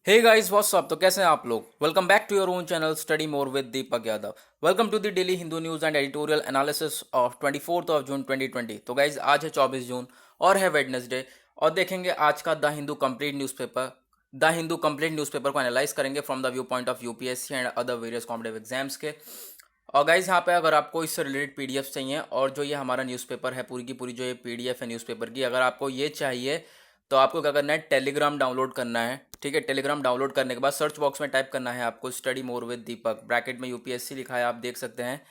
Hey guys what's up. तो कैसे हैं आप लोग। Welcome back to your own channel study more with Deepak Yadav. Welcome to the daily Hindu news and editorial analysis of 24th of June 2020। तो guys आज है 24 जून और है वेडनेसडे और देखेंगे आज का the Hindu complete newspaper. The Hindu complete newspaper को एनालाइज करेंगे from the view point of UPSC and other various competitive exams के। और गाइज यहाँ पे अगर आपको इससे रिलेटेड पीडीएफ चाहिए और जो ये हमारा न्यूज़पेपर है पूरी की पूरी जो ये पीडीएफ है न्यूज़पेपर की, अगर आपको ये चाहिए तो आपको क्या करना है, टेलीग्राम डाउनलोड करना है। ठीक है, टेलीग्राम डाउनलोड करने के बाद सर्च बॉक्स में टाइप करना है आपको study more with Deepak, bracket में यूपीएससी लिखा है, आप देख सकते हैं।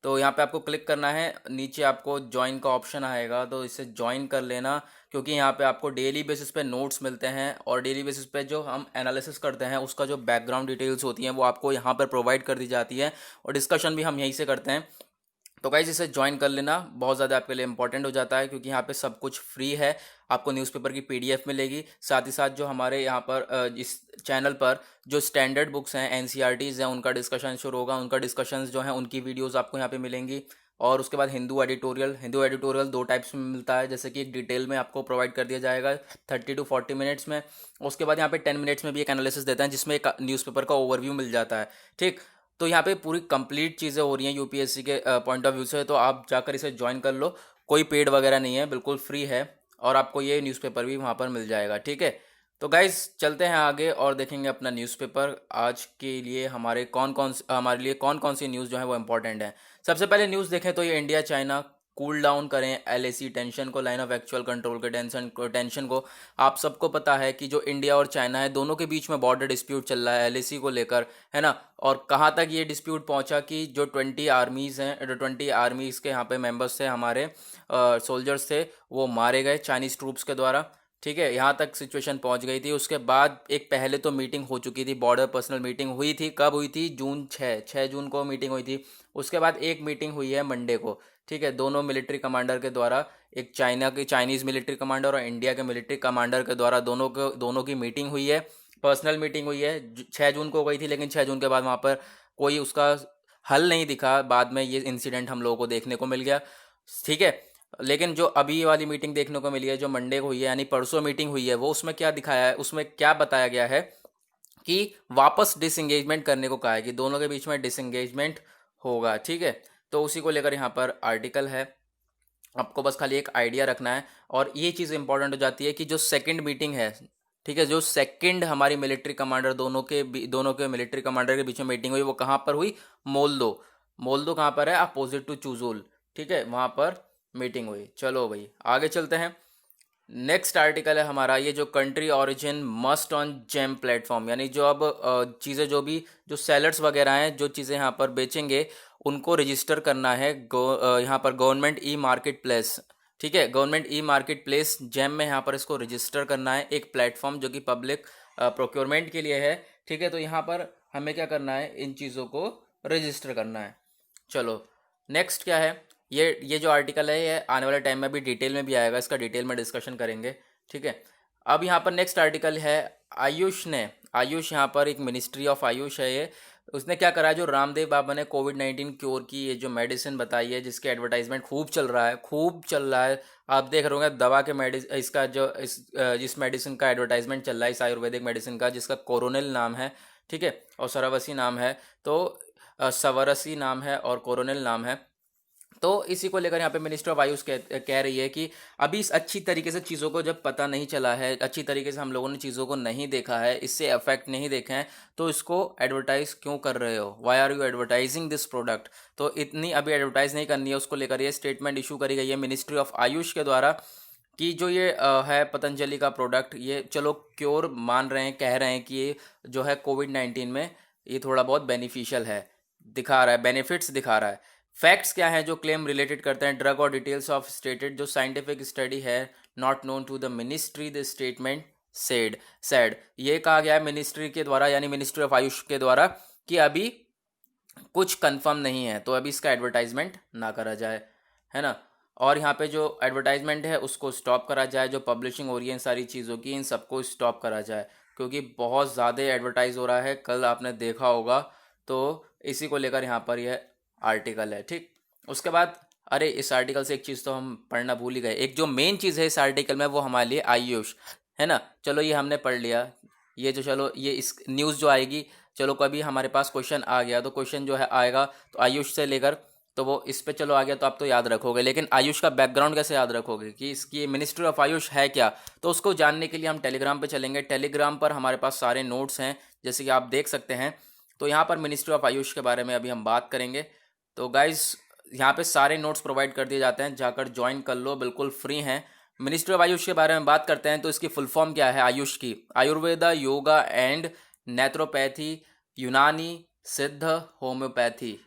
तो यहाँ पे आपको क्लिक करना है, नीचे आपको ज्वाइन का ऑप्शन आएगा तो इसे ज्वाइन कर लेना, क्योंकि यहाँ पे आपको डेली बेसिस पे नोट्स मिलते हैं और डेली बेसिस पे जो हम एनालिसिस करते हैं उसका जो बैकग्राउंड डिटेल्स होती हैं वो आपको यहाँ पर प्रोवाइड कर दी जाती है और डिस्कशन भी हम यहीं से करते हैं। तो गाइज इसे ज्वाइन कर लेना बहुत ज़्यादा आपके लिए इंपॉर्टेंट हो जाता है, क्योंकि यहाँ पे सब कुछ फ्री है। आपको न्यूज़पेपर की पीडीएफ मिलेगी, साथ ही साथ जो हमारे यहाँ पर इस चैनल पर जो स्टैंडर्ड बुक्स हैं एनसीईआरटीज़ हैं उनका डिस्कशन शुरू होगा, उनका डिस्कशंस जो हैं उनकी वीडियोस आपको यहाँ पे मिलेंगी। और उसके बाद हिंदू एडिटोरियल दो टाइप्स में मिलता है, जैसे कि एक डिटेल में आपको प्रोवाइड कर दिया जाएगा 30 to 40 मिनट्स में। उसके बाद यहाँ पे 10 मिनट्स में भी एक एनालिसिस देता है जिसमें एक न्यूज़पेपर का ओवरव्यू मिल जाता है। ठीक, तो यहाँ पे पूरी कंप्लीट चीज़ें हो रही हैं यूपीएससी के पॉइंट ऑफ व्यू से, तो आप जाकर इसे ज्वाइन कर लो। कोई पेड वगैरह नहीं है, बिल्कुल फ्री है और आपको ये न्यूज़पेपर भी वहाँ पर मिल जाएगा। ठीक है, तो गाइज चलते हैं आगे और देखेंगे अपना न्यूज़पेपर। आज के लिए हमारे लिए कौन कौन सी न्यूज़ जो है वो इम्पोर्टेंट है। सबसे पहले न्यूज़ देखें तो ये इंडिया चाइना कूल डाउन करें एलएसी टेंशन को, लाइन ऑफ एक्चुअल कंट्रोल के टेंशन को। आप सबको पता है कि जो इंडिया और चाइना है दोनों के बीच में बॉर्डर डिस्प्यूट चल रहा है एलएसी को लेकर, है ना। और कहाँ तक ये डिस्प्यूट पहुंचा कि जो 20 आर्मीज़ हैं, जो 20 आर्मीज़ के यहाँ पे मेंबर्स थे, हमारे सोल्जर्स थे, वो मारे गए चाइनीज़ ट्रूप्स के द्वारा। ठीक है, यहाँ तक सिचुएशन पहुँच गई थी। उसके बाद एक पहले तो मीटिंग हो चुकी थी, बॉर्डर पर्सनल मीटिंग हुई थी। कब हुई थी? छः जून को मीटिंग हुई थी। उसके बाद एक मीटिंग हुई है मंडे को। ठीक है, दोनों मिलिट्री कमांडर के द्वारा, एक चाइनीज़ मिलिट्री कमांडर और इंडिया के मिलिट्री कमांडर के द्वारा दोनों की मीटिंग हुई है, पर्सनल मीटिंग हुई है। 6 जून को गई थी, लेकिन 6 जून के बाद वहाँ पर कोई उसका हल नहीं दिखा। बाद में ये इंसिडेंट हम लोगों को देखने को मिल गया। ठीक है, लेकिन जो अभी वाली मीटिंग देखने को मिली है, जो मंडे को हुई है यानी परसों मीटिंग हुई है, वो उसमें क्या दिखाया है, उसमें क्या बताया गया है कि वापस डिसंगेजमेंट करने को कहा है कि दोनों के बीच में डिसंगेजमेंट होगा। ठीक है, तो उसी को लेकर यहाँ पर आर्टिकल है, आपको बस खाली एक आइडिया रखना है। और ये चीज़ इंपॉर्टेंट हो जाती है कि जो सेकंड मीटिंग है, ठीक है, जो सेकंड हमारी मिलिट्री कमांडर दोनों के मिलिट्री कमांडर के बीच में मीटिंग हुई, वो कहाँ पर हुई? मोल्दो। मोल्दो कहाँ पर है? Opposite to Chushul. ठीक है, वहाँ पर मीटिंग हुई। चलो भाई आगे चलते हैं। नेक्स्ट आर्टिकल है हमारा, ये जो country origin must on GeM platform, यानी जो अब चीज़ें जो सेलर्स वगैरह हैं जो चीज़ें यहाँ पर बेचेंगे उनको रजिस्टर करना है यहाँ पर गवर्नमेंट ई मार्केट प्लेस। ठीक है, government e market place GeM में यहाँ पर इसको रजिस्टर करना है, एक प्लेटफॉर्म जो कि पब्लिक प्रोक्योरमेंट के लिए है। ठीक है, तो यहाँ पर हमें क्या करना है, इन चीज़ों को रजिस्टर करना है। चलो नेक्स्ट क्या है, ये जो आर्टिकल है ये आने वाले टाइम में भी डिटेल में भी आएगा, इसका डिटेल में डिस्कशन करेंगे। ठीक है, अब यहाँ पर नेक्स्ट आर्टिकल है आयुष यहाँ पर एक मिनिस्ट्री ऑफ आयुष है ये, उसने क्या करा है, जो रामदेव बाबा ने कोविड-19 क्योर की ये जो मेडिसिन बताई है जिसके एडवर्टाइजमेंट खूब चल रहा है। आप देख रहे होंगे दवा के इसका जो जिस मेडिसिन का एडवर्टाइजमेंट चल रहा है, इस आयुर्वेदिक मेडिसिन का जिसका कोरोनिल नाम है। ठीक है, और सरावसी नाम है, तो सवरसी नाम है और कोरोनिल नाम है। तो इसी को लेकर यहाँ पे मिनिस्टर ऑफ आयुष कह रही है कि अभी इस अच्छी तरीके से चीज़ों को जब पता नहीं चला है, अच्छी तरीके से हम लोगों ने चीज़ों को नहीं देखा है, इससे इफेक्ट नहीं देखे हैं, तो इसको एडवर्टाइज क्यों कर रहे हो? Why are you advertising this product? तो इतनी अभी एडवर्टाइज नहीं करनी है, उसको लेकर ये स्टेटमेंट इशू करी गई है मिनिस्ट्री ऑफ आयुष के द्वारा कि जो ये है पतंजलि का प्रोडक्ट, ये चलो क्योर मान रहे हैं, कह रहे हैं कि ये जो है कोविड-19 में ये थोड़ा बहुत बेनिफिशियल है, दिखा रहा है, बेनिफिट्स दिखा रहा है। फैक्ट्स क्या हैं जो क्लेम रिलेटेड करते हैं? ड्रग और डिटेल्स ऑफ स्टेटेड, जो साइंटिफिक स्टडी है not known to the ministry, the statement said ये कहा गया है मिनिस्ट्री के द्वारा, यानी मिनिस्ट्री ऑफ आयुष के द्वारा, कि अभी कुछ कंफर्म नहीं है, तो अभी इसका एडवर्टाइजमेंट ना करा जाए, है ना। और यहाँ पे जो एडवर्टाइजमेंट है उसको स्टॉप करा जाए, जो पब्लिशिंग हो रही है इन सारी चीज़ों की, इन सबको स्टॉप करा जाए, क्योंकि बहुत ज़्यादा एडवर्टाइज हो रहा है, कल आपने देखा होगा। तो इसी को लेकर यहाँ पर यह आर्टिकल है। ठीक, उसके बाद अरे इस आर्टिकल से एक चीज़ तो हम पढ़ना भूल ही गए, एक जो मेन चीज़ है इस आर्टिकल में वो हमारे लिए आयुष, है ना। चलो ये हमने पढ़ लिया, ये जो चलो ये इस न्यूज़ जो आएगी, चलो कभी हमारे पास क्वेश्चन आ गया तो क्वेश्चन जो है आएगा तो आयुष से लेकर, तो वो इस पे चलो आ गया तो आप तो याद रखोगे, लेकिन आयुष का बैकग्राउंड कैसे याद रखोगे कि इसकी मिनिस्ट्री ऑफ आयुष है क्या? तो उसको जानने के लिए हम टेलीग्राम पे चलेंगे। टेलीग्राम पर हमारे पास सारे नोट्स हैं जैसे कि आप देख सकते हैं। तो यहाँ पर मिनिस्ट्री ऑफ आयुष के बारे में अभी हम बात करेंगे। तो गाइज यहाँ पे सारे नोट्स प्रोवाइड कर दिए जाते हैं, जाकर ज्वाइन कर लो, बिल्कुल फ्री हैं। मिनिस्ट्री ऑफ आयुष के बारे में बात करते हैं तो इसकी फुल फॉर्म क्या है आयुष की? आयुर्वेदा, योगा एंड नेत्रोपैथी, यूनानी, सिद्ध, होम्योपैथी।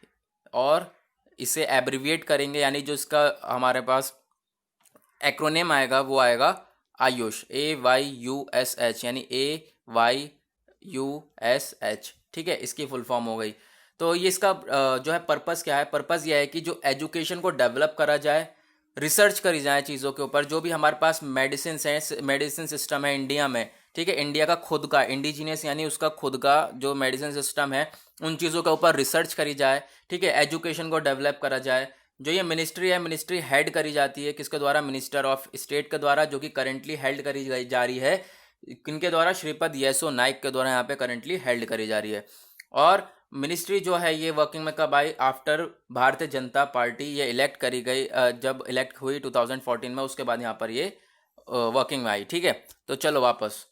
और इसे एब्रिविएट करेंगे यानी जो इसका हमारे पास एक्रोनेम आएगा वो आएगा आयुष, AYUSH, यानी AYUSH। ठीक है, इसकी फुल फॉर्म हो गई। तो ये इसका जो है पर्पस क्या है? पर्पस ये है कि जो एजुकेशन को डेवलप करा जाए, रिसर्च करी जाए चीज़ों के ऊपर। जो भी हमारे पास मेडिसिन है, मेडिसिन सिस्टम है इंडिया में, ठीक है, इंडिया का खुद का इंडिजीनियस यानी उसका खुद का जो मेडिसिन सिस्टम है, उन चीज़ों के ऊपर रिसर्च करी जाए। ठीक है, एजुकेशन को डेवलप करा जाए। जो ये मिनिस्ट्री है, मिनिस्ट्री हेड करी जाती है किसके द्वारा? मिनिस्टर ऑफ स्टेट के द्वारा, जो कि करंटली हेल्ड करी जा रही है किनके द्वारा? श्रीपद येसो नाइक के द्वारा यहाँ पे करंटली हेल्ड करी जा रही है। और मिनिस्ट्री जो है ये वर्किंग में कब आई? आफ्टर भारतीय जनता पार्टी ये इलेक्ट करी गई, जब इलेक्ट हुई 2014 में, उसके बाद यहाँ पर ये वर्किंग में आई। ठीक है, तो चलो वापस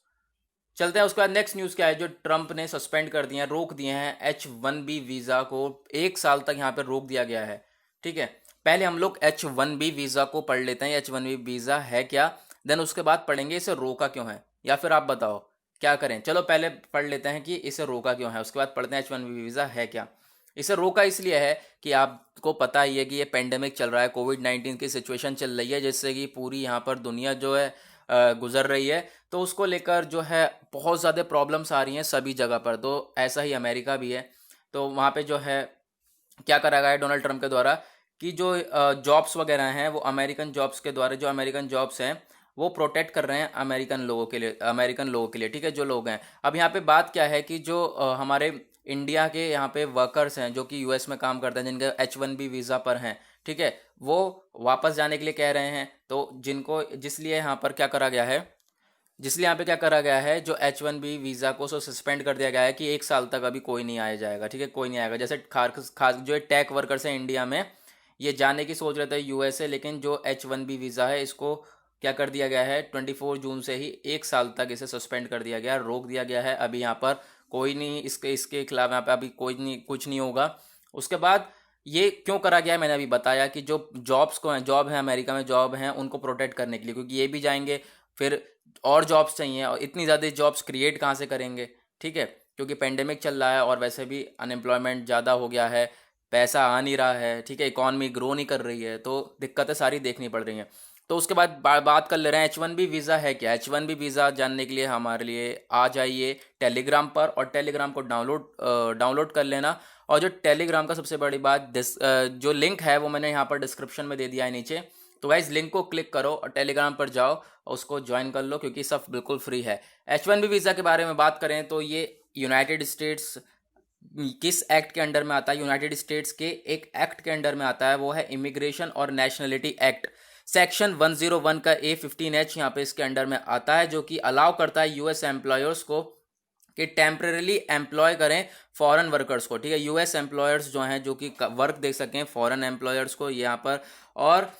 चलते हैं। उसके बाद नेक्स्ट न्यूज़ क्या है? जो ट्रंप ने सस्पेंड कर दिए हैं, रोक दिए हैं H1B वीज़ा को, 1 साल तक यहाँ पर रोक दिया गया है। ठीक है, पहले हम लोग H1B वीज़ा को पढ़ लेते हैं, H1B वीज़ा है क्या, देन उसके बाद पढ़ेंगे इसे रोका क्यों है, या फिर आप बताओ क्या करें? चलो पहले पढ़ लेते हैं कि इसे रोका क्यों है, उसके बाद पढ़ते हैं H1B वीज़ा है क्या। इसे रोका इसलिए है कि आपको पता ही है कि ये पेंडेमिक चल रहा है, कोविड-19 की सिचुएशन चल रही है, जिससे कि पूरी यहाँ पर दुनिया जो है गुजर रही है। तो उसको लेकर जो है बहुत ज़्यादा प्रॉब्लम्स आ रही हैं सभी जगह पर। तो ऐसा ही अमेरिका भी है। तो वहाँ पे जो है क्या करा गया है डोनाल्ड ट्रंप के द्वारा कि जो जॉब्स वगैरह हैं वो अमेरिकन जॉब्स के द्वारा, जो अमेरिकन जॉब्स हैं वो प्रोटेक्ट कर रहे हैं अमेरिकन लोगों के लिए, अमेरिकन लोगों के लिए। ठीक है, जो लोग हैं। अब यहाँ पे बात क्या है कि जो हमारे इंडिया के यहाँ पे वर्कर्स हैं जो कि यूएस में काम करते हैं, जिनके H1B वीज़ा पर हैं, ठीक है, वो वापस जाने के लिए कह रहे हैं। तो जिनको जिसलिए यहाँ पर क्या करा गया है, जिसलिए यहाँ पे क्या करा गया है, जो H1B वीज़ा को सस्पेंड कर दिया गया है कि 1 साल तक अभी कोई नहीं आया जाएगा। ठीक है, कोई नहीं आएगा। जैसे खास जो टेक वर्कर्स हैं इंडिया में, ये जाने की सोच रहे थे यूएसए, लेकिन जो H1B वीज़ा है इसको क्या कर दिया गया है, 24 जून से ही 1 साल तक इसे सस्पेंड कर दिया गया, रोक दिया गया है। अभी यहाँ पर कोई नहीं, इसके खिलाफ यहाँ पे अभी कोई नहीं, कुछ नहीं होगा। उसके बाद ये क्यों करा गया है मैंने अभी बताया कि जो जॉब्स को हैं, जॉब है अमेरिका में, जॉब हैं उनको प्रोटेक्ट करने के लिए, क्योंकि ये भी जाएंगे फिर और जॉब्स चाहिए, और इतनी ज़्यादा जॉब्स क्रिएट कहाँ से करेंगे? ठीक है, क्योंकि पेंडेमिक चल रहा है और वैसे भी अनएम्प्लॉयमेंट ज़्यादा हो गया है, पैसा आ नहीं रहा है। ठीक है, इकॉनमी ग्रो नहीं कर रही है, तो दिक्कतें सारी देखनी पड़ रही हैं। तो उसके बाद बात कर ले रहे हैं H1B वीज़ा है क्या। H1B वीज़ा जानने के लिए हमारे लिए आ जाइए टेलीग्राम पर, और टेलीग्राम को डाउनलोड कर लेना। और जो टेलीग्राम का सबसे बड़ी बात, जो लिंक है वो मैंने यहाँ पर डिस्क्रिप्शन में दे दिया है नीचे। तो गाइज लिंक को क्लिक करो और टेलीग्राम पर जाओ और उसको ज्वाइन कर लो, क्योंकि सब बिल्कुल फ्री है। H1B वीज़ा के बारे में बात करें तो ये यूनाइटेड स्टेट्स किस एक्ट के अंडर में आता है? यूनाइटेड स्टेट्स के एक एक्ट के अंडर में आता है, वो है इमिग्रेशन और नेशनलिटी एक्ट। सेक्शन 101 का A15H यहाँ पे इसके अंडर में आता है, जो कि अलाउ करता है यूएस एम्प्लॉयर्स को कि टेम्परेली एम्प्लॉय करें फॉरेन वर्कर्स को। ठीक है, यूएस एम्प्लॉयर्स जो हैं, जो कि वर्क दे सकें फॉरेन एम्प्लॉयर्स को यहाँ पर। और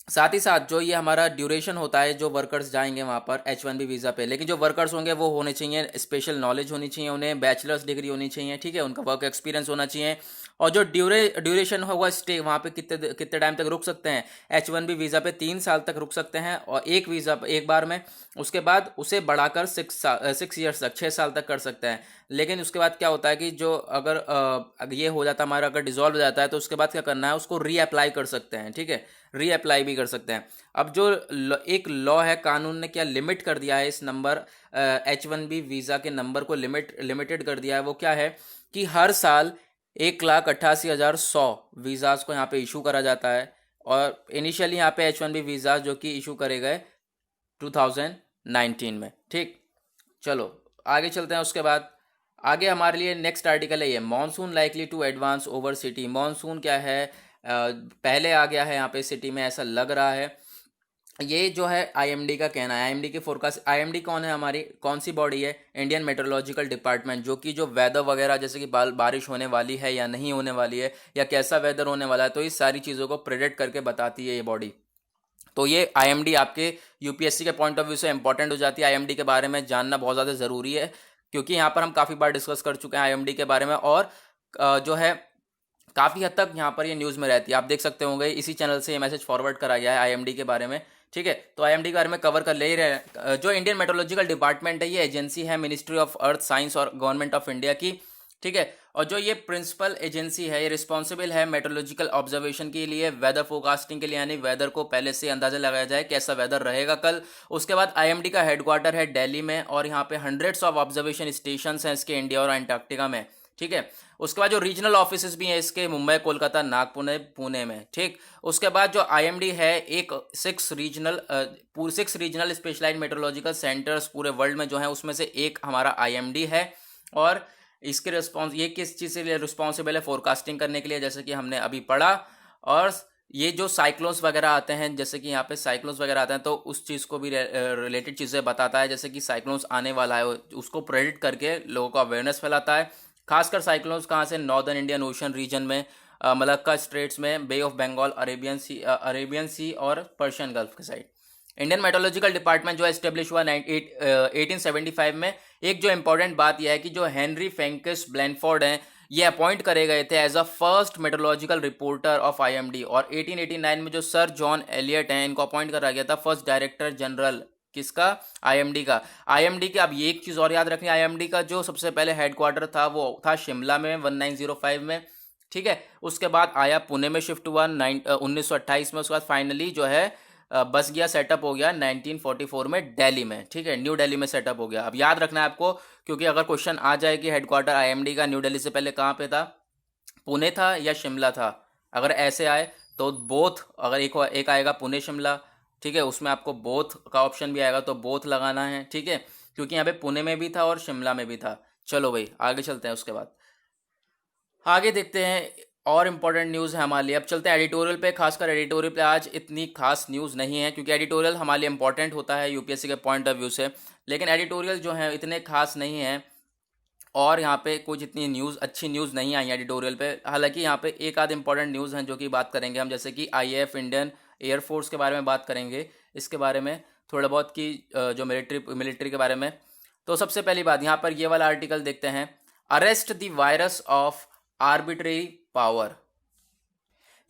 साथ ही साथ जो ये हमारा ड्यूरेशन होता है, जो वर्कर्स जाएंगे वहाँ पर H1B वीज़ा पे, लेकिन जो वर्कर्स होंगे वो होने चाहिए, स्पेशल नॉलेज होनी चाहिए उन्हें, बैचलर्स डिग्री होनी चाहिए। ठीक है, उनका वर्क एक्सपीरियंस होना चाहिए। और जो ड्यूरेशन होगा स्टे, वहाँ पे कितने कितने टाइम तक रुक सकते हैं H1B वीज़ा पे? 3 साल तक रुक सकते हैं, और एक वीज़ा एक बार में। उसके बाद उसे बढ़ाकर 6 ईयर्स तक, 6 साल तक कर सकते हैं। लेकिन उसके बाद क्या होता है कि जो अगर ये हो जाता है हमारा, अगर डिजॉल्व हो जाता है, तो उसके बाद क्या करना है, उसको रीअप्लाई कर सकते हैं। ठीक है, रीअप्लाई भी कर सकते हैं। अब जो एक लॉ है, कानून ने क्या लिमिट कर दिया है इस नंबर, H1B वीज़ा के नंबर को लिमिटेड कर दिया है। वो क्या है कि हर साल 1,88,100 वीज़ाज को यहाँ पे इशू करा जाता है। और इनिशियली यहाँ पे H1B वीज़ा जो कि इशू करे गए 2019 में। ठीक, चलो आगे चलते हैं। उसके बाद आगे हमारे लिए नेक्स्ट आर्टिकल है ये, monsoon likely to advance over city. Monsoon क्या है, पहले आ गया है यहाँ पे सिटी में, ऐसा लग रहा है। ये जो है आईएमडी का कहना है, आईएमडी की फोरकास्ट। आईएमडी कौन है, हमारी कौन सी बॉडी है? इंडियन मेट्रोलॉजिकल डिपार्टमेंट, जो कि जो वेदर वगैरह जैसे कि बारिश होने वाली है या नहीं होने वाली है, या कैसा वेदर होने वाला है, तो इस सारी चीज़ों को प्रेडिक्ट करके बताती है ये बॉडी। तो ये आईएमडी आपके यूपीएससी के पॉइंट ऑफ व्यू से इंपॉर्टेंट हो जाती है। आईएमडी के बारे में जानना बहुत ज़्यादा ज़रूरी है, क्योंकि यहाँ पर हम काफ़ी बार डिस्कस कर चुके हैं आईएमडी के बारे में, और जो है काफ़ी हद तक यहाँ पर ये न्यूज़ में रहती है। आप देख सकते होंगे इसी चैनल से ये मैसेज फॉरवर्ड करा गया है आईएमडी के बारे में। ठीक है, तो आईएमडी के बारे में कवर कर ले ही रहे हैं। जो इंडियन मेट्रोलॉजिकल डिपार्टमेंट है, ये एजेंसी है मिनिस्ट्री ऑफ अर्थ साइंस और गवर्नमेंट ऑफ इंडिया की। ठीक है, और जो ये प्रिंसिपल एजेंसी है, ये रिस्पॉन्सिबल है मेट्रोलॉजिकल ऑब्जर्वेशन के लिए, वेदर फोरकास्टिंग के लिए, यानी वेदर को पहले से अंदाजा लगाया जाए कैसा वेदर रहेगा कल। उसके बाद आईएमडी का हेडक्वार्टर है दिल्ली में, और यहाँ पे हंड्रेड्स ऑफ ऑब्जर्वेशन स्टेशन हैं इसके इंडिया और अंटार्कटिका में। ठीक है, उसके बाद जो रीजनल ऑफिस भी हैं इसके मुंबई, कोलकाता, नागपुर, पुणे में। ठीक, उसके बाद जो आईएमडी है, एक 6 रीजनल स्पेशलाइज्ड मेट्रोलॉजिकल सेंटर्स पूरे वर्ल्ड में जो है, उसमें से एक हमारा आईएमडी है। और इसके ये किस चीज़ के लिए रिस्पॉन्सिबल है? फोरकास्टिंग करने के लिए, जैसे कि हमने अभी पढ़ा। और ये जो साइक्लोन्स वगैरह आते हैं, जैसे कि यहाँ पे साइक्लोन्स वगैरह आते हैं, तो उस चीज़ को भी रिलेटेड चीज़ें बताता है, जैसे कि साइक्लोन्स आने वाला है उसको प्रेडिक्ट करके लोगों को अवेयरनेस फैलाता है। खासकर साइक्लोन्स कहाँ से? नॉर्दर्न इंडियन ओशन रीजन में, मलक्का स्ट्रेट्स में, बे ऑफ बंगाल, अरेबियन सी और पर्शियन गल्फ के साइड। इंडियन मेट्रोलॉजिकल डिपार्टमेंट जो एस्टेब्लिश हुआ 1875 में। एक जो इंपॉर्टेंट बात यह है कि जो हेनरी फ्रैंकिस ब्लैनफोर्ड हैं, ये अपॉइंट करे गए थे as a first meteorological reporter of IMD. और 1889 में जो सर जॉन एलियट हैं, इनको अपॉइंट करा गया था फर्स्ट डायरेक्टर जनरल। किसका? आईएमडी का। आईएमडी के अब ये एक चीज़ और याद रखनी, आईएमडी का जो सबसे पहले हेडक्वार्टर था वो था शिमला में 1905 में। ठीक है, उसके बाद आया पुणे में शिफ्ट हुआ 1928 में। उसके बाद फाइनली जो है बस गया, सेटअप हो गया 1944 में दिल्ली में। ठीक है, न्यू दिल्ली में सेटअप हो गया। अब याद रखना है आपको, क्योंकि अगर क्वेश्चन आ जाए कि हेडक्वार्टर आईएमडी का न्यू दिल्ली से पहले कहाँ पे था, पुणे था या शिमला था, अगर ऐसे आए तो बोथ, अगर एक आएगा पुणे शिमला, ठीक है, उसमें आपको बोथ का ऑप्शन भी आएगा, तो बोथ लगाना है। ठीक है, क्योंकि यहाँ पे पुणे में भी था और शिमला में भी था। चलो भाई आगे चलते हैं। उसके बाद आगे देखते हैं, और इम्पोर्टेंट न्यूज़ है हमारे लिए। अब चलते हैं एडिटोरियल पे। खासकर एडिटोरियल पे आज इतनी खास न्यूज़ नहीं है, क्योंकि एडिटोरियल हमारे लिए इंपॉर्टेंट होता है यूपीएससी के पॉइंट ऑफ व्यू से, लेकिन एडिटोरियल जो है इतने खास नहीं है, और यहाँ पे कुछ इतनी न्यूज़, अच्छी न्यूज़ नहीं आई एडिटोरियल पे। हालांकि यहाँ पे एक आध इंपॉर्टेंट न्यूज़ हैं जो कि बात करेंगे हम, जैसे कि आईएएफ इंडियन एयरफोर्स के बारे में बात करेंगे, इसके बारे में थोड़ा बहुत, कि जो मिलिट्री के बारे में। तो सबसे पहली बात यहाँ पर ये वाला आर्टिकल देखते हैं, arrest the virus of arbitrary power.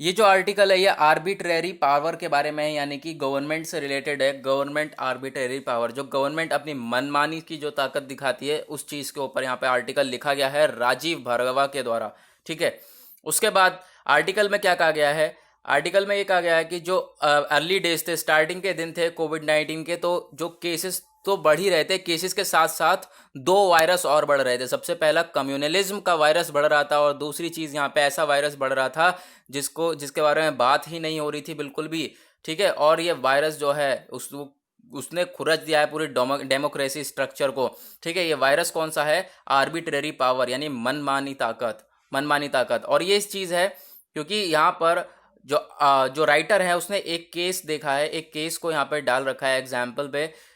ये जो आर्टिकल है ये आर्बिट्रेरी पावर के बारे में है, यानी कि गवर्नमेंट से रिलेटेड है। गवर्नमेंट आर्बिट्रेरी पावर, जो गवर्नमेंट अपनी मनमानी की जो ताकत दिखाती है, उस चीज़ के ऊपर यहाँ पे आर्टिकल लिखा गया है राजीव भार्गवा के द्वारा। ठीक है, उसके बाद आर्टिकल में क्या कहा गया है? आर्टिकल में ये कहा गया है कि जो अर्ली डेज थे, स्टार्टिंग के दिन थे कोविड-19 के, तो जो केसेस तो बढ़ ही रहे थे, केसेस के साथ साथ दो वायरस और बढ़ रहे थे। सबसे पहला कम्युनलिज्म का वायरस बढ़ रहा था, और दूसरी चीज़ यहाँ पे ऐसा वायरस बढ़ रहा था जिसके बारे में बात ही नहीं हो रही थी बिल्कुल भी। ठीक है, और ये वायरस जो है उसने खुरच दिया है पूरी डेमोक्रेसी स्ट्रक्चर को। ठीक है, ये वायरस कौन सा है? आर्बिट्रेरी पावर, यानी मनमानी ताकत, मनमानी ताकत। और ये इस चीज़ है क्योंकि यहाँ पर जो राइटर है उसने एक केस देखा है, एक केस को यहाँ पे डाल रखा है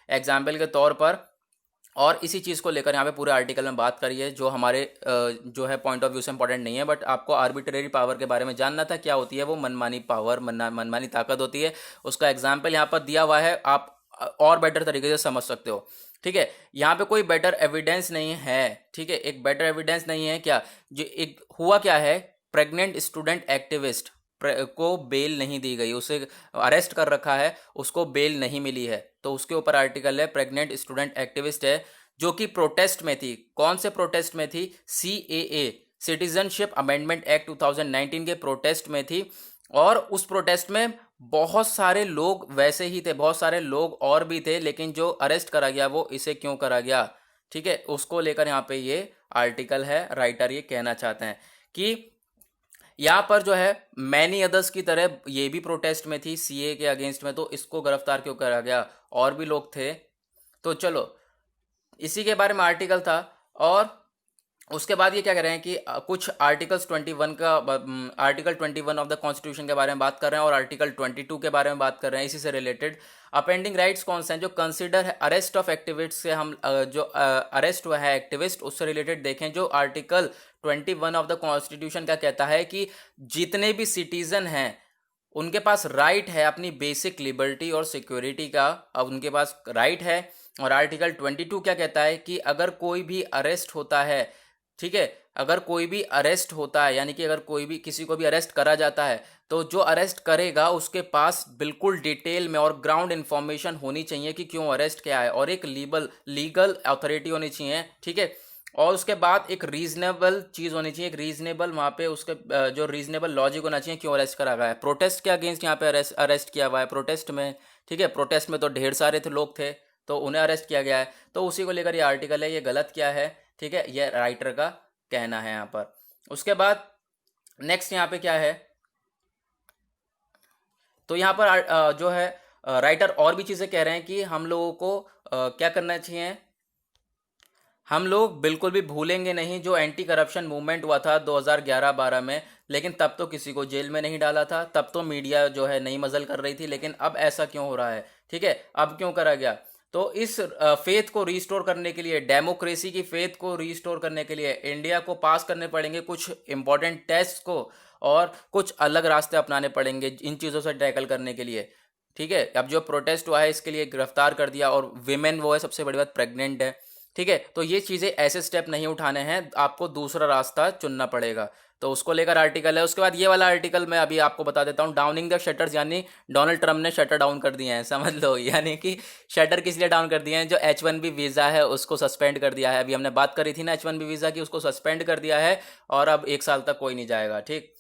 एग्जाम्पल के तौर पर, और इसी चीज़ को लेकर यहाँ पे पूरे आर्टिकल में बात करी है, जो हमारे जो है पॉइंट ऑफ व्यू से इंपॉर्टेंट नहीं है, बट आपको आर्बिट्रेरी पावर के बारे में जानना था। क्या होती है वो? मनमानी पावर, मनमानी ताकत होती है। उसका एग्जाम्पल यहाँ पर दिया हुआ है, आप और बेटर तरीके से समझ सकते हो। ठीक है, यहाँ पे कोई बेटर एविडेंस नहीं है। ठीक है, एक बेटर एविडेंस नहीं है। क्या जो एक हुआ क्या है, प्रेग्नेंट स्टूडेंट एक्टिविस्ट को बेल नहीं दी गई, उसे अरेस्ट कर रखा है, उसको बेल नहीं मिली है। तो उसके ऊपर आर्टिकल है, प्रेग्नेंट स्टूडेंट एक्टिविस्ट है, जो कि प्रोटेस्ट में थी। कौन से प्रोटेस्ट में थी? सीएए, सिटीजनशिप अमेंडमेंट एक्ट 2019 के प्रोटेस्ट में थी। और उस प्रोटेस्ट में बहुत सारे लोग वैसे ही थे, बहुत सारे लोग और भी थे, लेकिन जो अरेस्ट करा गया वो इसे क्यों करा गया? ठीक है, उसको लेकर यहाँ पे ये आर्टिकल है। राइटर ये कहना चाहते हैं कि यहाँ पर जो है मैनी अदर्स की तरह ये भी प्रोटेस्ट में थी सीए के अगेंस्ट में, तो इसको गिरफ्तार क्यों करा गया? और भी लोग थे। तो चलो, इसी के बारे में आर्टिकल था। और उसके बाद ये क्या कह रहे हैं कि कुछ आर्टिकल्स 21 का आर्टिकल 21 ऑफ द कॉन्स्टिट्यूशन के बारे में बात कर रहे हैं और आर्टिकल 22 के बारे में बात कर रहे हैं इसी से रिलेटेड। अपेंडिंग राइट्स कौन से हैं जो कंसिडर है अरेस्ट ऑफ एक्टिविस्ट से हम जो अरेस्ट हुआ है एक्टिविस्ट उससे रिलेटेड देखें। जो आर्टिकल 21 ऑफ द कॉन्स्टिट्यूशन का कहता है कि जितने भी सिटीजन हैं उनके पास राइट है अपनी बेसिक लिबर्टी और सिक्योरिटी का, अब उनके पास राइट है। और आर्टिकल 22 क्या कहता है कि अगर कोई भी अरेस्ट होता है, ठीक है, अगर कोई भी अरेस्ट होता है यानी कि अगर कोई भी किसी को भी अरेस्ट करा जाता है तो जो अरेस्ट करेगा उसके पास बिल्कुल डिटेल में और ग्राउंड इन्फॉर्मेशन होनी चाहिए कि क्यों अरेस्ट किया है और एक लीगल अथॉरिटी होनी चाहिए, ठीक है। और उसके बाद एक रीजनेबल चीज़ होनी चाहिए, एक रीजनेबल वहाँ पे उसके जो रीजनेबल लॉजिक होना चाहिए क्यों अरेस्ट करा गया है। प्रोटेस्ट के अगेंस्ट यहाँ पे अरेस्ट किया हुआ है, प्रोटेस्ट में, ठीक है, प्रोटेस्ट में तो ढेर सारे थे लोग थे तो उन्हें अरेस्ट किया गया है, तो उसी को लेकर ये आर्टिकल है, ये गलत क्या है, ठीक है, ये राइटर का कहना है यहाँ पर। उसके बाद नेक्स्ट यहाँ पे क्या है, तो यहाँ पर जो है राइटर और भी चीज़ें कह रहे हैं कि हम लोगों को क्या करना चाहिए, हम लोग बिल्कुल भी भूलेंगे नहीं जो एंटी करप्शन मूवमेंट हुआ था 2011-12 में, लेकिन तब तो किसी को जेल में नहीं डाला था, तब तो मीडिया जो है नहीं मजल कर रही थी, लेकिन अब ऐसा क्यों हो रहा है, ठीक है, अब क्यों करा गया। तो इस फेथ को रिस्टोर करने के लिए, डेमोक्रेसी की फेथ को रिस्टोर करने के लिए इंडिया को पास करने पड़ेंगे कुछ इंपॉर्टेंट टेस्ट को और कुछ अलग रास्ते अपनाने पड़ेंगे इन चीज़ों से टैकल करने के लिए, ठीक है। अब जो प्रोटेस्ट हुआ है इसके लिए गिरफ्तार कर दिया और विमेन वो है सबसे बड़ी बात प्रेग्नेंट है, ठीक है। तो ये चीज़ें ऐसे स्टेप नहीं उठाने हैं, आपको दूसरा रास्ता चुनना पड़ेगा, तो उसको लेकर आर्टिकल है। उसके बाद ये वाला आर्टिकल मैं अभी आपको बता देता हूँ, डाउनिंग द शटर्स, यानी डोनाल्ड ट्रम्प ने शटर डाउन कर दिए हैं, समझ लो, यानी कि शटर किस लिए डाउन कर दिए हैं, जो H1B वीज़ा है उसको सस्पेंड कर दिया है। अभी हमने बात करी थी ना H1B वीज़ा की, उसको सस्पेंड कर दिया है और अब 1 साल तक कोई नहीं जाएगा, ठीक।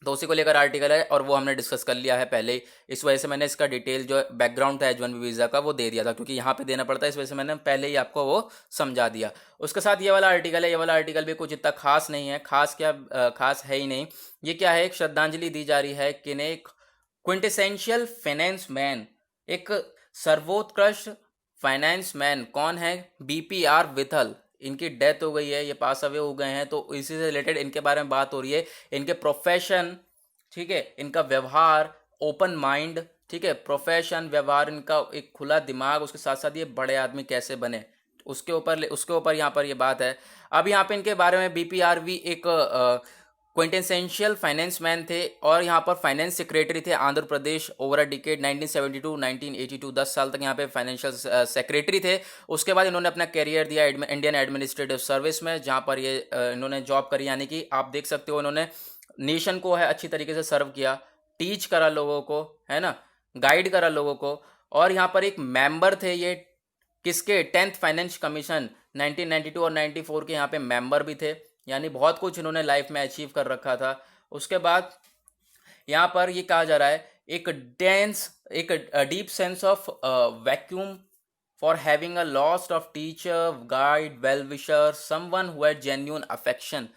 तो उसी को लेकर आर्टिकल है और वो हमने डिस्कस कर लिया है पहले ही, इस वजह से मैंने इसका डिटेल जो बैकग्राउंड था H1B वीज़ा का वो दे दिया था, क्योंकि यहाँ पे देना पड़ता है, इस वजह से मैंने पहले ही आपको वो समझा दिया। उसके साथ ये वाला आर्टिकल है, ये वाला आर्टिकल भी कुछ इतना खास नहीं है, खास क्या खास है ही नहीं। ये क्या है, एक श्रद्धांजलि दी जा रही है कि ने एक क्विंटेसेंशियल फाइनेंस मैन, एक सर्वोत्कृष्ट फाइनेंस मैन कौन है, BPR विथल, इनकी डेथ हो गई है, ये पास अवे हो गए हैं, तो इसी से रिलेटेड इनके बारे में बात हो रही है। इनके प्रोफेशन, ठीक है, इनका व्यवहार, ओपन माइंड, ठीक है, प्रोफेशन, व्यवहार, इनका एक खुला दिमाग, उसके साथ साथ ये बड़े आदमी कैसे बने उसके ऊपर यहाँ पर ये बात है। अब यहाँ पे इनके बारे में BPRV एक क्विंटेसेंशियल फाइनेंस मैन थे और यहाँ पर फाइनेंस सेक्रेटरी थे Andhra Pradesh over a decade 1972-1982, 10 साल तक यहाँ पे फाइनेंशियल सेक्रेटरी थे। उसके बाद इन्होंने अपना करियर दिया इंडियन एडमिनिस्ट्रेटिव सर्विस में, जहाँ पर ये इन्होंने जॉब करी, यानी कि आप देख सकते हो इन्होंने नेशन को है अच्छी तरीके से सर्व किया, टीच करा लोगों को, है ना, गाइड करा लोगों को। और यहाँ पर एक मेंबर थे ये किसके, 10th फाइनेंस कमीशन 1992 और 94 के यहाँ पे मेंबर भी थे, यानी बहुत कुछ इन्होंने लाइफ में अचीव कर रखा था। उसके बाद यहाँ पर ये कहा जा रहा है एक deep sense of vacuum for having a lost of teacher, guide, well wisher, someone who had genuine affection,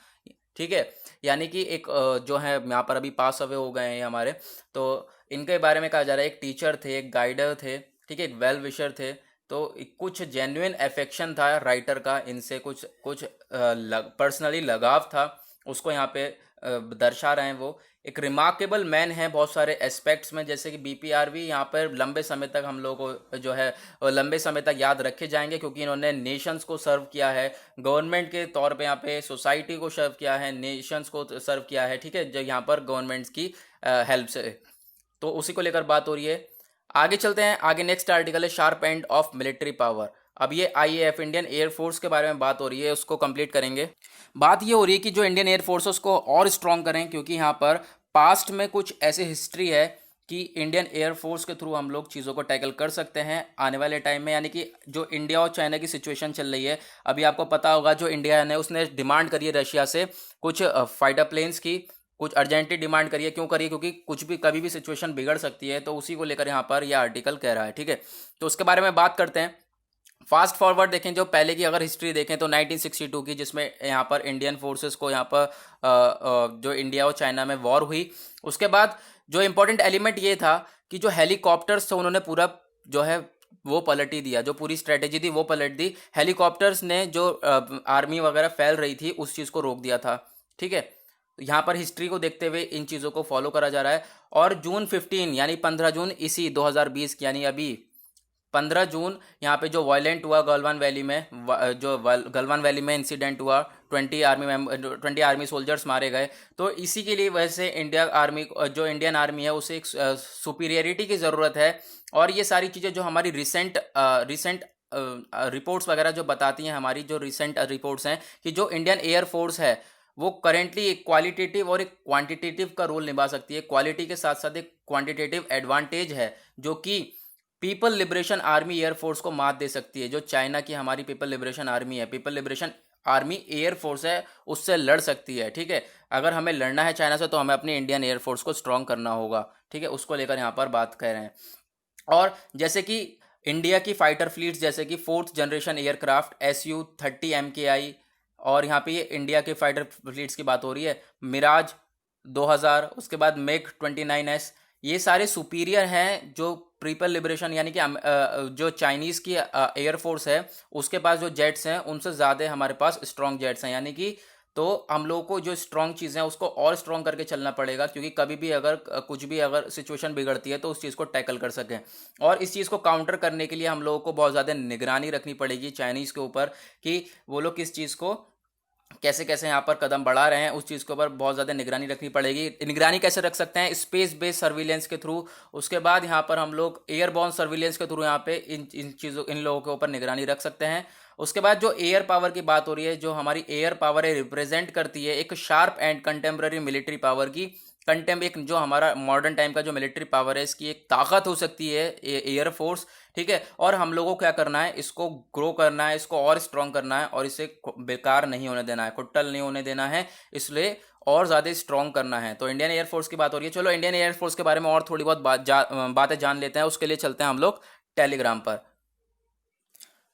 ठीक है, यानी कि एक जो है यहाँ पर अभी पास अवे हो गए हैं हमारे, तो इनके बारे में कहा जा रहा है एक टीचर थे, एक गाइडर थे, ठीक है, एक वेल विशर थे, तो कुछ जेन्युइन अफेक्शन था राइटर का इनसे, कुछ कुछ पर्सनली लगाव था, उसको यहाँ पे दर्शा रहे हैं। वो एक रिमार्केबल मैन है बहुत सारे एस्पेक्ट्स में, जैसे कि BPRV यहाँ पर लंबे समय तक हम लोग को जो है लंबे समय तक याद रखे जाएंगे, क्योंकि इन्होंने नेशंस को सर्व किया है, गवर्नमेंट के तौर पे यहाँ पे सोसाइटी को सर्व किया है, नेशंस को सर्व किया है, ठीक है, जो यहाँ पर गवर्नमेंट्स की हेल्प से, तो उसी को लेकर बात हो रही है। आगे चलते हैं, आगे नेक्स्ट आर्टिकल है sharp end of military power. अब ये IAF इंडियन एयरफोर्स के बारे में बात हो रही है, उसको कंप्लीट करेंगे। बात ये हो रही है कि जो इंडियन एयरफोर्स है उसको और स्ट्रॉन्ग करें, क्योंकि यहाँ पर पास्ट में कुछ ऐसे हिस्ट्री है कि इंडियन एयरफोर्स के थ्रू हम लोग चीज़ों को टैकल कर सकते हैं आने वाले टाइम में। यानी कि जो इंडिया और चाइना की सिचुएशन चल रही है, अभी आपको पता होगा जो इंडिया ने उसने डिमांड करी है रशिया से कुछ फाइटर प्लेन्स की, कुछ अर्जेंटली डिमांड करिए, क्यों करिए, क्योंकि कुछ भी कभी भी सिचुएशन बिगड़ सकती है, तो उसी को लेकर यहाँ पर यह आर्टिकल कह रहा है, ठीक है। तो उसके बारे में बात करते हैं। फास्ट फॉरवर्ड देखें, जो पहले की अगर हिस्ट्री देखें तो 1962 की, जिसमें यहाँ पर इंडियन फोर्सेस को यहाँ पर जो इंडिया और चाइना में वॉर हुई, उसके बाद जो इम्पोर्टेंट एलिमेंट ये था कि जो हेलीकॉप्टर्स थे उन्होंने पूरा जो है वो पलट ही दिया, जो पूरी स्ट्रेटेजी थी वो पलट दी। हेलीकॉप्टर्स ने जो आर्मी वगैरह फैल रही थी उस चीज़ को रोक दिया था। ठीक है, तो यहाँ पर हिस्ट्री को देखते हुए इन चीज़ों को फॉलो करा जा रहा है। और जून 15 यानी 15 जून इसी 2020 यानी अभी 15 जून यहाँ पे जो वायलेंट हुआ गलवान वैली में, गलवान वैली में इंसिडेंट हुआ, 20 आर्मी सोल्जर्स मारे गए। तो इसी के लिए वैसे इंडिया आर्मी, जो इंडियन आर्मी है उसे एक सुपीरियरिटी की ज़रूरत है। और ये सारी चीज़ें जो हमारी रिसेंट रिसेंट रिपोर्ट्स वगैरह जो बताती हैं, हमारी जो रिसेंट रिपोर्ट्स हैं कि जो इंडियन एयर फोर्स है वो करेंटली एक क्वालिटेटिव और एक क्वांटिटेटिव का रोल निभा सकती है। क्वालिटी के साथ साथ एक क्वांटिटेटिव एडवांटेज है जो कि पीपल लिबरेशन आर्मी एयरफोर्स को मात दे सकती है। जो चाइना की हमारी पीपल लिबरेशन आर्मी है, पीपल लिबरेशन आर्मी एयरफोर्स है, उससे लड़ सकती है। ठीक है, अगर हमें लड़ना है चाइना से तो हमें अपनी इंडियन एयरफोर्स को स्ट्रॉन्ग करना होगा। ठीक है, उसको लेकर यहाँ पर बात कर रहे हैं। और जैसे कि इंडिया की फाइटर फ्लीट्स जैसे कि 4th generation aircraft SU-30 MKI, और यहाँ पे ये इंडिया के फाइटर फ्लीट्स की बात हो रही है, मिराज 2000, उसके बाद मेग 29S, ये सारे सुपीरियर हैं जो पीपल लिबरेशन यानी कि जो चाइनीज़ की एयरफोर्स है उसके पास जो जेट्स हैं उनसे ज़्यादा हमारे पास स्ट्रॉन्ग जेट्स हैं। यानी कि तो हम लोगों को जो स्ट्रॉन्ग चीज़ें हैं उसको और स्ट्रॉन्ग करके चलना पड़ेगा, क्योंकि कभी भी अगर कुछ भी अगर सिचुएशन बिगड़ती है तो उस चीज़ को टैकल कर सकें। और इस चीज़ को काउंटर करने के लिए हम लोगों को बहुत ज़्यादा निगरानी रखनी पड़ेगी चाइनीज़ के ऊपर कि वो लोग किस चीज़ को कैसे कैसे यहाँ पर कदम बढ़ा रहे हैं, उस चीज़ के ऊपर बहुत ज़्यादा निगरानी रखनी पड़ेगी। निगरानी कैसे रख सकते हैं? स्पेस बेस्ड सर्विलेंस के थ्रू। उसके बाद यहाँ पर हम लोग एयरबॉर्न सर्विलेंस के थ्रू यहाँ पे इन लोगों के ऊपर निगरानी रख सकते हैं। उसके बाद जो एयर पावर की बात हो रही है, जो हमारी एयर पावर है रिप्रेजेंट करती है एक sharp and contemporary military power की। एक जो हमारा मॉडर्न टाइम का जो मिलिट्री पावर है इसकी एक ताकत हो सकती है एयर फोर्स। ठीक है, और हम लोगों को क्या करना है, इसको ग्रो करना है, इसको और स्ट्रॉन्ग करना है, और इसे बेकार नहीं होने देना है, कुट्टल नहीं होने देना है, इसलिए और ज़्यादा स्ट्रॉन्ग करना है। तो इंडियन एयरफोर्स की बात हो रही है। चलो इंडियन एयरफोर्स के बारे में और थोड़ी बहुत बातें जान लेते हैं। उसके लिए चलते हैं हम लोग टेलीग्राम पर।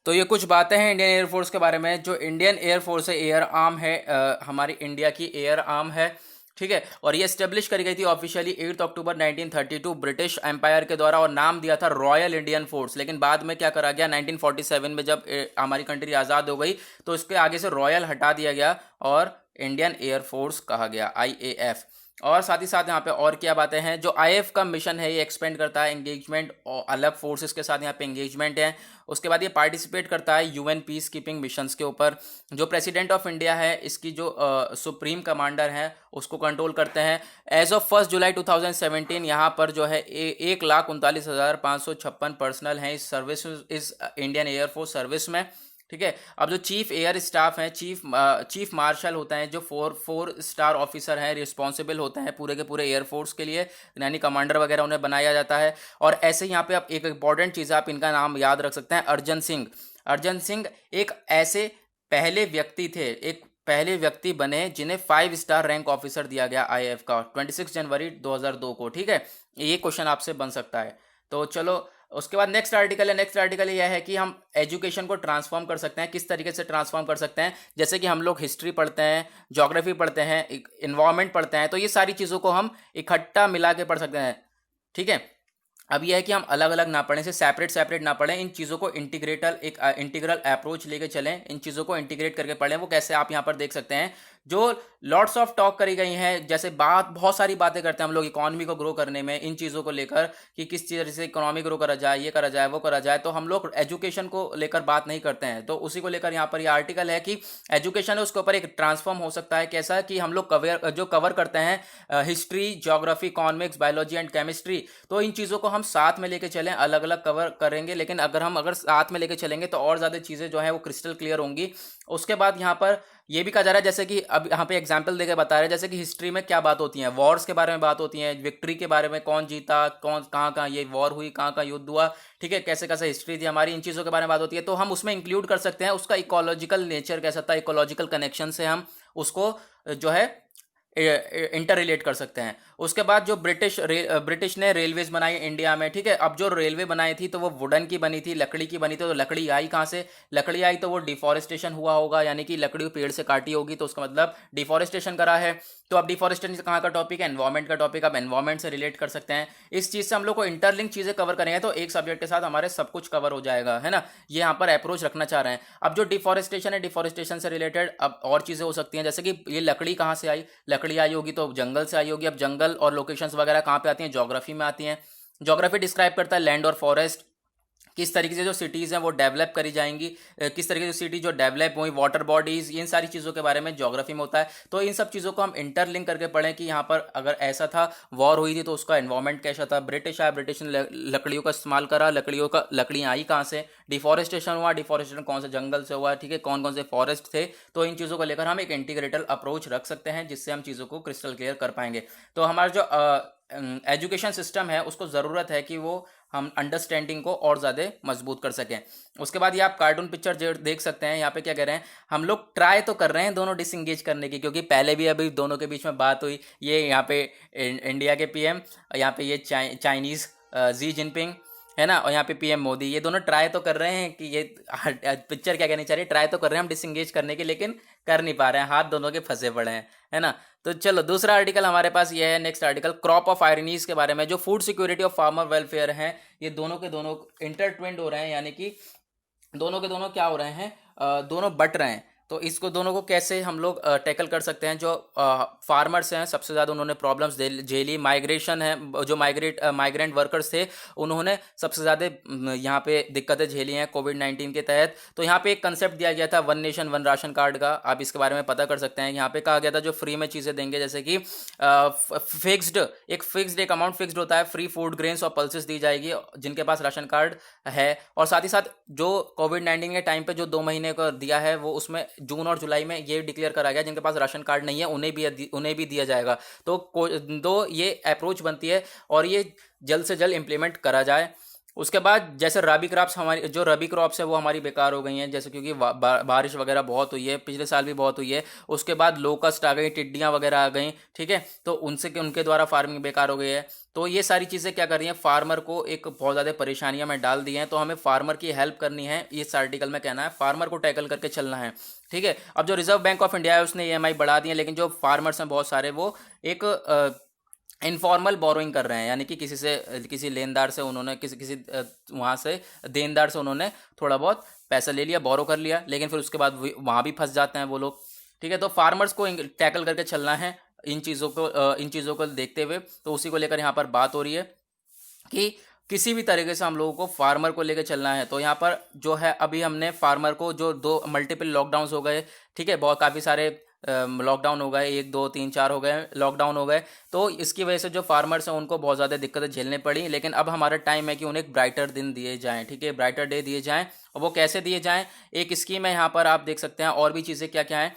तो ये कुछ बातें हैं इंडियन एयरफोर्स के बारे में। जो इंडियन एयरफोर्स है एयर आर्म है, हमारी इंडिया की एयर आर्म है। ठीक है, और ये स्टेब्लिश करी गई थी ऑफिशियली 8 अक्टूबर 1932 ब्रिटिश एम्पायर के द्वारा, और नाम दिया था रॉयल इंडियन फोर्स। लेकिन बाद में क्या करा गया, 1947 में जब हमारी कंट्री आज़ाद हो गई तो इसके आगे से रॉयल हटा दिया गया और इंडियन एयरफोर्स कहा गया, IAF। और साथ ही साथ यहाँ पे और क्या बातें हैं, जो IAF का मिशन है ये एक्सपेंड करता है एंगेजमेंट और अलग फोर्सेस के साथ यहाँ पे एंगेजमेंट है। उसके बाद ये पार्टिसिपेट करता है UN पीस कीपिंग मिशंस के ऊपर। जो प्रेसिडेंट ऑफ इंडिया है इसकी जो सुप्रीम कमांडर है उसको कंट्रोल करते हैं। एज ऑफ 1 जुलाई 2017 यहाँ पर जो है 1,39,556 पर्सनल हैं इस सर्विस, इस इंडियन एयरफोर्स सर्विस में। ठीक है, अब जो चीफ एयर स्टाफ हैं, चीफ मार्शल होता है, जो 4 स्टार ऑफिसर हैं, रिस्पॉन्सिबल होते हैं पूरे के पूरे एयरफोर्स के लिए, यानी कमांडर वगैरह उन्हें बनाया जाता है। और ऐसे यहाँ पे आप एक इंपॉर्टेंट चीज़ है, आप इनका नाम याद रख सकते हैं, अर्जन सिंह। अर्जन सिंह एक ऐसे पहले व्यक्ति थे, एक पहले व्यक्ति बने जिन्हें 5 स्टार रैंक ऑफिसर दिया गया IAF का 26 जनवरी 2002 को। ठीक है, ये क्वेश्चन आपसे बन सकता है। तो चलो उसके बाद नेक्स्ट आर्टिकल है। नेक्स्ट आर्टिकल यह है कि हम एजुकेशन को ट्रांसफॉर्म कर सकते हैं। किस तरीके से ट्रांसफॉर्म कर सकते हैं? जैसे कि हम लोग हिस्ट्री पढ़ते हैं, ज्योग्राफी पढ़ते हैं, इन्वायरमेंट पढ़ते हैं, तो ये सारी चीज़ों को हम इकट्ठा मिला के पढ़ सकते हैं। ठीक है, अब यह है कि हम अलग अलग ना पढ़ें, से सेपरेट ना पढ़ें, इन चीज़ों को इंटीग्रल अप्रोच लेके चलें, इन चीज़ों को इंटीग्रेट करके पढ़ें। वो कैसे, आप यहाँ पर देख सकते हैं। जो लॉट्स ऑफ टॉक करी गई हैं, जैसे बहुत सारी बातें करते हैं हम लोग इकोनॉमी को ग्रो करने में, इन चीज़ों को लेकर कि किस चीज़ से इकोनॉमी ग्रो करा जाए, ये करा जाए, वो करा जाए, तो हम लोग एजुकेशन को लेकर बात नहीं करते हैं। तो उसी को लेकर यहाँ पर ये आर्टिकल है कि एजुकेशन है उसके ऊपर एक ट्रांसफॉर्म हो सकता है। कैसा कि हम लोग कवर करते हैं history, geography, economics, biology and chemistry, तो इन चीज़ों को हम साथ में लेके चलें, अलग अलग कवर करेंगे, लेकिन अगर साथ में लेके चलेंगे तो और ज़्यादा चीज़ें जो है वो क्रिस्टल क्लियर होंगी। उसके बाद यहाँ पर ये भी कहा जा रहा है, जैसे कि अब यहाँ पे एग्जांपल देकर बता रहे हैं, जैसे कि हिस्ट्री में क्या बात होती है, वॉर्स के बारे में बात होती है, विक्ट्री के बारे में, कौन जीता, कौन कहाँ ये वॉर हुई, कहाँ युद्ध हुआ। ठीक है, कैसे कैसे हिस्ट्री थी हमारी, इन चीज़ों के बारे में बात होती है, तो हम उसमें इंक्लूड कर सकते हैं। उसका इकोलॉजिकल नेचर कैसा था, इकोलॉजिकल कनेक्शन से हम उसको जो है इंटर रिलेट कर सकते हैं। उसके बाद जो ब्रिटिश ने रेलवेज बनाई इंडिया में, ठीक है। अब जो रेलवे बनाई थी तो वो वुडन की बनी थी, लकड़ी की बनी थी। तो लकड़ी आई कहाँ से? लकड़ी आई तो वो डिफॉरेस्टेशन हुआ होगा, यानी कि लकड़ी पेड़ से काटी होगी, तो उसका मतलब डिफॉरेस्टेशन करा है। तो अब डिफॉरेस्टेशन कहाँ का टॉपिक है? एनवायरमेंट का टॉपिक। अब एनवायरमेंट से रिलेट कर सकते हैं। इस चीज से हम लोग को इंटरलिंक चीजें कवर करेंगे तो एक सब्जेक्ट के साथ हमारे सब कुछ कवर हो जाएगा, है ना। ये यहाँ पर अप्रोच रखना चाह रहे हैं। अब जो डिफॉरेस्टेशन है, डिफॉरेस्टेशन से रिलेटेड अब और चीजें हो सकती हैं, जैसे कि ये लकड़ी कहाँ से आई? लकड़ी आई होगी तो जंगल से आई होगी। अब जंगल और लोकेशंस वगैरह कहाँ पे आती हैं? ज्योग्राफी में आती हैं। ज्योग्राफी डिस्क्राइब करता है लैंड और फॉरेस्ट, किस तरीके से जो सिटीज़ हैं वो डेवलप करी जाएंगी, किस तरीके से सिटी जो डेवलप हुई, वाटर बॉडीज़, इन सारी चीज़ों के बारे में ज्योग्राफी में होता है। तो इन सब चीज़ों को हम इंटरलिंक करके पढ़ें कि यहाँ पर अगर ऐसा था, वॉर हुई थी तो उसका एनवायरमेंट कैसा था। ब्रिटिश आया, ब्रिटिश ने लकड़ियों का इस्तेमाल करा, लकड़ियाँ आई कहाँ से? डिफॉरेस्टेशन हुआ, डिफॉरेस्टेशन कौन से जंगल से हुआ, ठीक है, कौन कौन से फॉरेस्ट थे। तो इन चीज़ों को लेकर हम एक इंटीग्रेटेड अप्रोच रख सकते हैं, जिससे हम चीज़ों को क्रिस्टल क्लियर कर पाएंगे। तो हमारा जो एजुकेशन सिस्टम है उसको ज़रूरत है कि वो हम अंडरस्टैंडिंग को और ज़्यादा मजबूत कर सकें। उसके बाद ये आप कार्टून पिक्चर देख सकते हैं। यहाँ पे क्या कह रहे हैं, हम लोग ट्राई तो कर रहे हैं दोनों डिसंगेज करने की, क्योंकि पहले भी अभी दोनों के बीच में बात हुई। ये यहाँ पे इंडिया के पीएम, यहाँ पे ये चाइनीज़ जी जिनपिंग, है ना, और यहाँ पे पीएम मोदी, ये दोनों ट्राई तो कर रहे हैं कि ये पिक्चर क्या कहनी चाह रही है, ट्राई तो कर रहे हैं हम डिसंगेज करने की, लेकिन कर नहीं पा रहे हैं, हाथ दोनों के फंसे पड़े हैं, है ना। तो चलो दूसरा आर्टिकल हमारे पास ये है, नेक्स्ट आर्टिकल क्रॉप ऑफ आयरनीज के बारे में। जो फूड सिक्योरिटी और फार्मर वेलफेयर है, ये दोनों के दोनों इंटरट्विंड हो रहे हैं, यानी कि दोनों के दोनों क्या हो रहे हैं, दोनों बट रहे हैं। तो इसको दोनों को कैसे हम लोग टैकल कर सकते हैं? जो फार्मर्स हैं सबसे ज़्यादा उन्होंने प्रॉब्लम्स झेली। माइग्रेशन है, जो माइग्रेंट वर्कर्स थे उन्होंने सबसे ज़्यादा यहाँ पे दिक्कतें झेली हैं कोविड-19 के तहत। तो यहाँ पे एक कंसेप्ट दिया गया था one nation one ration card का, आप इसके बारे में पता कर सकते हैं। यहाँ पे कहा गया था जो फ्री में चीज़ें देंगे, जैसे कि फिक्स्ड एक अमाउंट फिक्स्ड होता है, फ्री फूड ग्रेन्स और पल्सेस दी जाएगी जिनके पास राशन कार्ड है। और साथ ही साथ जो कोविड-19 के टाइम पे जो 2 महीने का दिया है, वो उसमें जून और जुलाई में ये डिक्लेयर करा गया जिनके पास राशन कार्ड नहीं है उन्हें भी दिया जाएगा। तो ये अप्रोच बनती है और ये जल्द से जल्द इम्प्लीमेंट करा जाए। उसके बाद जैसे रबी क्रॉप्स है वो हमारी बेकार हो गई हैं, जैसे क्योंकि बारिश वगैरह बहुत हुई है, पिछले साल भी बहुत हुई है। उसके बाद लोकस्ट आ गई, टिड्डियाँ वगैरह आ गई, ठीक है, तो उनके द्वारा फार्मिंग बेकार हो गई है। तो ये सारी चीज़ें क्या कर रही हैं, फार्मर को एक बहुत ज़्यादा परेशानियां में डाल दी हैं। तो हमें फार्मर की हेल्प करनी है, इस आर्टिकल में कहना है, फार्मर को टैकल करके चलना है, ठीक है। अब जो रिजर्व बैंक ऑफ इंडिया है उसने ईएमआई बढ़ा दी है, लेकिन जो फार्मर्स हैं बहुत सारे वो एक इनफॉर्मल बोरोइंग कर रहे हैं, यानी कि किसी लेनदार से उन्होंने किसी वहाँ से देनदार से उन्होंने थोड़ा बहुत पैसा ले लिया, बोरो कर लिया, लेकिन फिर उसके बाद वहाँ भी फंस जाते हैं वो लोग, ठीक है। तो फार्मर्स को टैकल करके चलना है इन चीज़ों को देखते हुए। तो उसी को लेकर यहाँ पर बात हो रही है कि किसी भी तरीके से हम लोगों को फार्मर को लेकर चलना है। तो यहाँ पर जो है, अभी हमने फार्मर को जो 2 मल्टीपल लॉकडाउन्स हो गए, ठीक है, बहुत काफ़ी सारे लॉकडाउन हो गए, 1 2 3 4 हो गए लॉकडाउन हो गए। तो इसकी वजह से जो फार्मर्स हैं उनको बहुत ज़्यादा दिक्कतें झेलनी पड़ी, लेकिन अब हमारा टाइम है कि उन्हें एक ब्राइटर दिन दिए जाएँ, ठीक है, ब्राइटर डे दिए जाएँ। और वो कैसे दिए जाएँ? एक स्कीम है यहाँ पर, आप देख सकते हैं, और भी चीज़ें क्या क्या हैं,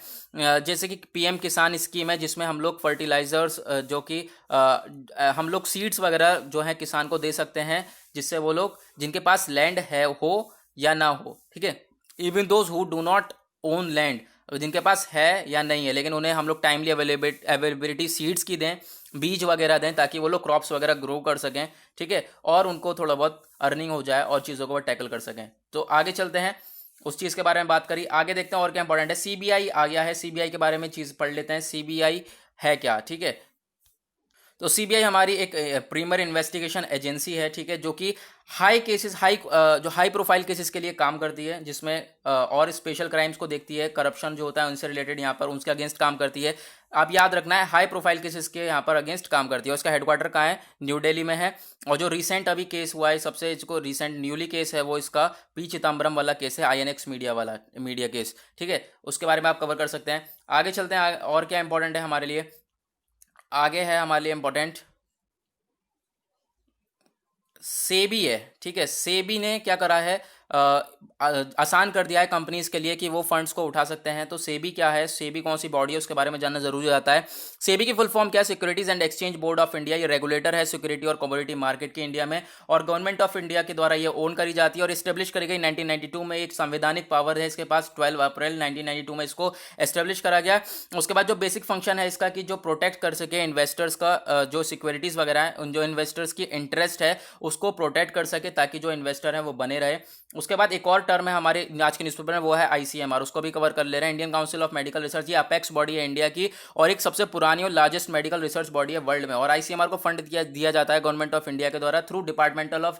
जैसे कि पीएम किसान स्कीम है, जिसमें हम लोग फर्टिलाइजर्स जो कि हम लोग सीड्स वगैरह जो है किसान को दे सकते हैं, जिससे वो लोग जिनके पास लैंड है हो या ना हो, ठीक है, even those who do not own land, जिनके पास है या नहीं है, लेकिन उन्हें हम लोग टाइमली अवेलेबिलिटी सीड्स की दें, बीज वगैरह दें, ताकि वो लोग क्रॉप्स वगैरह ग्रो कर सकें, ठीक है, और उनको थोड़ा बहुत अर्निंग हो जाए और चीज़ों को वो टैकल कर सकें। तो आगे चलते हैं, उस चीज़ के बारे में बात करी, आगे देखते हैं और क्या इंपॉर्टेंट है। सीबीआई आ गया है, सीबीआई के बारे में चीज़ पढ़ लेते हैं, सीबीआई है क्या, ठीक है। तो सीबीआई हमारी एक प्रीमियर इन्वेस्टिगेशन एजेंसी है, ठीक है, जो कि हाई प्रोफाइल केसेस के लिए काम करती है, जिसमें और स्पेशल क्राइम्स को देखती है, करप्शन जो होता है उनसे रिलेटेड यहाँ पर उनके अगेंस्ट काम करती है। आप याद रखना है, हाई प्रोफाइल केसेस के यहाँ पर अगेंस्ट काम करती है। उसका हेडक्वार्टर कहाँ है? न्यू दिल्ली में है। और जो रिसेंट अभी केस हुआ है, सबसे इसको रिसेंट न्यूली केस है, वो इसका पी चिदम्बरम वाला केस है, आईएनएक्स मीडिया केस, ठीक है, उसके बारे में आप कवर कर सकते हैं। आगे चलते हैं, और क्या इंपॉर्टेंट है हमारे लिए, आगे है हमारे लिए इम्पोर्टेंट सेबी है, ठीक है। सेबी ने क्या करा है, आसान कर दिया है कंपनीज के लिए कि वो फंड्स को उठा सकते हैं। तो सेबी क्या है, सेबी कौन सी बॉडी है, उसके बारे में जानना जरूरी हो जाता है। सेबी की फुल फॉर्म क्या है? Securities and exchange board of India. ये रेगुलेटर है सिक्योरिटी और कमोडिटी मार्केट की इंडिया में, और गवर्नमेंट ऑफ इंडिया के द्वारा ये ओन करी जाती है और स्टेब्लिश करी गई 1992 में। एक संवैधानिक पावर है इसके पास, 12 अप्रैल 1992 में इसको एस्टेब्लिश करा गया। उसके बाद जो बेसिक फंक्शन है इसका कि जो प्रोटेक्ट कर सके इन्वेस्टर्स का, जो सिक्योरिटीज वगैरह है उन जो इन्वेस्टर्स की इंटरेस्ट है उसको प्रोटेक्ट कर सके ताकि जो इन्वेस्टर है वो बने रहे। उसके बाद एक और टर्म है हमारे आज के न्यूज़पेपर में, वो है आईसीएमआर, उसको भी कवर कर ले रहे हैं। Indian council of medical research, ये अपेक्स बॉडी है इंडिया की और एक सबसे पुरानी और लार्जेस्ट मेडिकल रिसर्च बॉडी है वर्ल्ड में। और आईसीएमआर को फंड दिया जाता है गवर्नमेंट ऑफ इंडिया के द्वारा through departmental of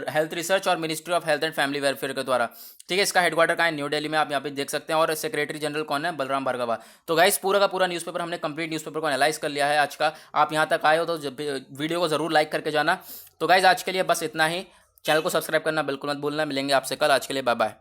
health research और ministry of health and family welfare के द्वारा। ठीक है, इसका हेडक्वार्टर कहाँ है? न्यू दिल्ली में, आप यहाँ पे देख सकते हैं। और सेक्रेटरी जनरल कौन है? बलराम भार्गवा। तो गाइस पूरा का पूरा न्यूज़पेपर हमने कंप्लीट न्यूज़पेपर को एनालाइज कर लिया है आज का। आप यहाँ तक आए हो तो वीडियो को जरूर लाइक करके जाना। तो गाइस आज के लिए बस इतना ही। चैनल को सब्सक्राइब करना बिल्कुल मत भूलना। मिलेंगे आपसे कल, आज के लिए बाय बाय।